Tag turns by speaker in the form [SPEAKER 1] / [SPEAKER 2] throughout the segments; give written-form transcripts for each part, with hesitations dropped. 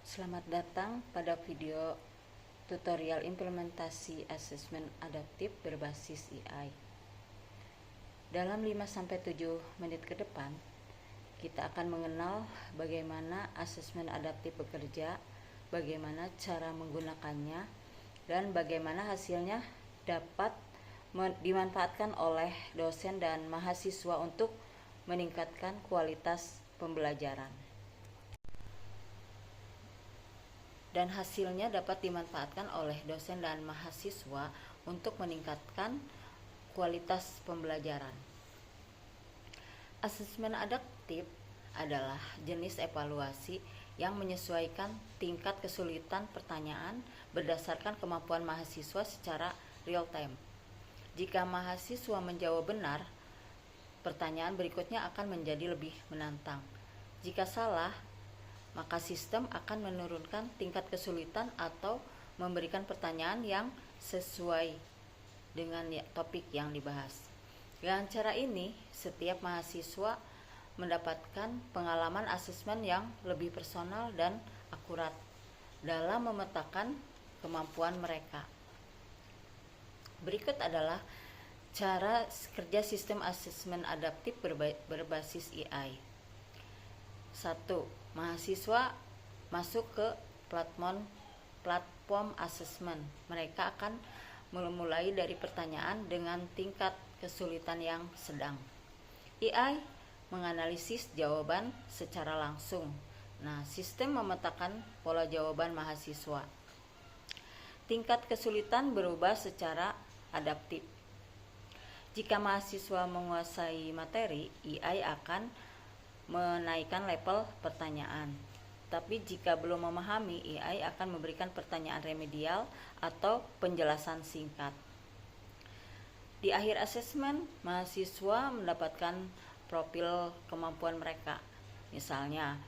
[SPEAKER 1] Selamat datang pada video tutorial implementasi asesmen adaptif berbasis AI. Dalam 5-7 menit ke depan, kita akan mengenal bagaimana asesmen adaptif bekerja, bagaimana cara menggunakannya, dan bagaimana hasilnya dapat dimanfaatkan oleh dosen dan mahasiswa untuk meningkatkan kualitas pembelajaran. Dan hasilnya dapat dimanfaatkan oleh dosen dan mahasiswa untuk meningkatkan kualitas pembelajaran. Asesmen adaptif adalah jenis evaluasi yang menyesuaikan tingkat kesulitan pertanyaan berdasarkan kemampuan mahasiswa secara real time. Jika mahasiswa menjawab benar, pertanyaan berikutnya akan menjadi lebih menantang. Jika salah, maka sistem akan menurunkan tingkat kesulitan atau memberikan pertanyaan yang sesuai dengan topik yang dibahas. Dengan cara ini, setiap mahasiswa mendapatkan pengalaman asesmen yang lebih personal dan akurat dalam memetakan kemampuan mereka. Berikut adalah cara kerja sistem asesmen adaptif berbasis AI. 1. Mahasiswa masuk ke platform asesmen. Mereka akan memulai dari pertanyaan dengan tingkat kesulitan yang sedang. AI menganalisis jawaban secara langsung. Nah, sistem memetakan pola jawaban mahasiswa. Tingkat kesulitan berubah secara adaptif. Jika mahasiswa menguasai materi, AI akan menaikkan level pertanyaan. Tapi jika belum memahami, AI akan memberikan pertanyaan remedial atau penjelasan singkat. Di akhir asesmen, mahasiswa mendapatkan profil kemampuan mereka. Misalnya,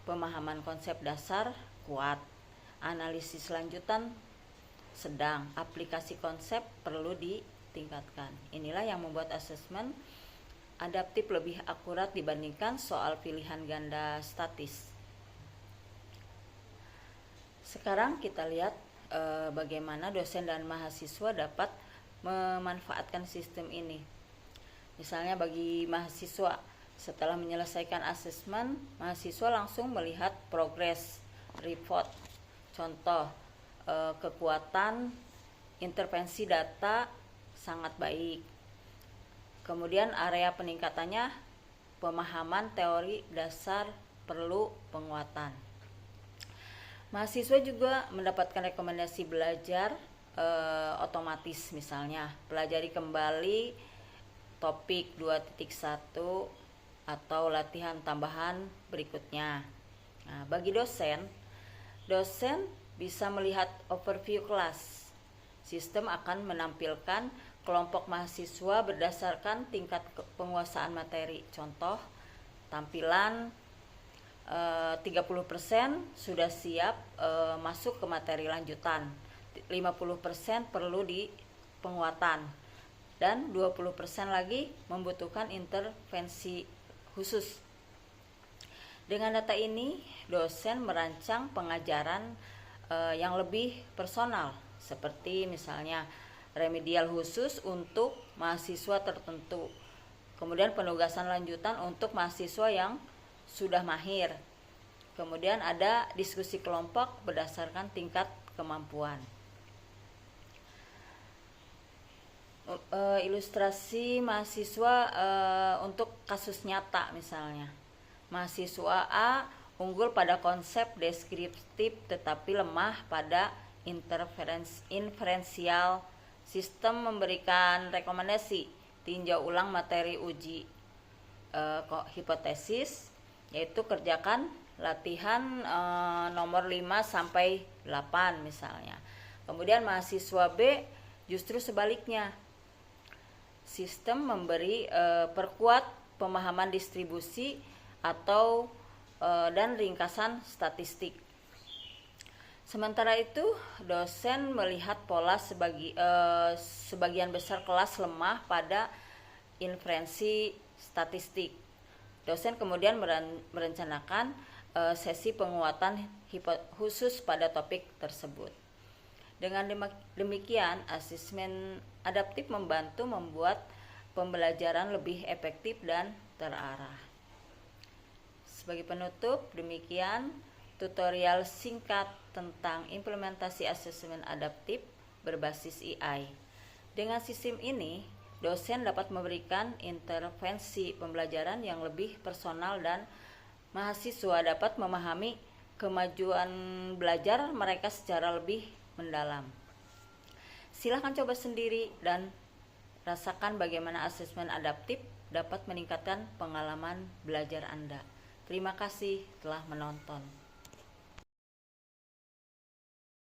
[SPEAKER 1] pemahaman konsep dasar kuat, analisis lanjutan sedang, aplikasi konsep perlu ditingkatkan. Inilah yang membuat asesmen adaptif lebih akurat dibandingkan soal pilihan ganda statis. Sekarang kita lihat bagaimana dosen dan mahasiswa dapat memanfaatkan sistem ini. Misalnya bagi mahasiswa, setelah menyelesaikan asesmen, mahasiswa langsung melihat progres report. Contoh, kekuatan intervensi data sangat baik. Kemudian area peningkatannya, pemahaman teori dasar perlu penguatan. Mahasiswa juga mendapatkan rekomendasi belajar otomatis, misalnya pelajari kembali topik 2.1 atau latihan tambahan berikutnya. Nah, bagi dosen bisa melihat overview kelas. Sistem akan menampilkan kelompok mahasiswa berdasarkan tingkat penguasaan materi. Contoh, tampilan 30% sudah siap masuk ke materi lanjutan, 50% perlu di penguatan, dan 20% lagi membutuhkan intervensi khusus. Dengan data ini, dosen merancang pengajaran yang lebih personal, seperti misalnya remedial khusus untuk mahasiswa tertentu, kemudian penugasan lanjutan untuk mahasiswa yang sudah mahir, kemudian ada diskusi kelompok berdasarkan tingkat kemampuan. Ilustrasi mahasiswa untuk kasus nyata, misalnya mahasiswa A unggul pada konsep deskriptif tetapi lemah pada inferensial. Sistem memberikan rekomendasi tinjau ulang materi uji hipotesis, yaitu kerjakan latihan nomor 5-8 misalnya. Kemudian mahasiswa B justru sebaliknya. Sistem memberi perkuat pemahaman distribusi atau dan ringkasan statistik. Sementara itu, dosen melihat pola sebagian besar kelas lemah pada inferensi statistik. Dosen kemudian merencanakan sesi penguatan khusus pada topik tersebut. Dengan demikian, asesmen adaptif membantu membuat pembelajaran lebih efektif dan terarah. Sebagai penutup, demikian tutorial singkat tentang implementasi asesmen adaptif berbasis AI. Dengan sistem ini, dosen dapat memberikan intervensi pembelajaran yang lebih personal dan mahasiswa dapat memahami kemajuan belajar mereka secara lebih mendalam. Silahkan coba sendiri dan rasakan bagaimana asesmen adaptif dapat meningkatkan pengalaman belajar Anda. Terima kasih telah menonton.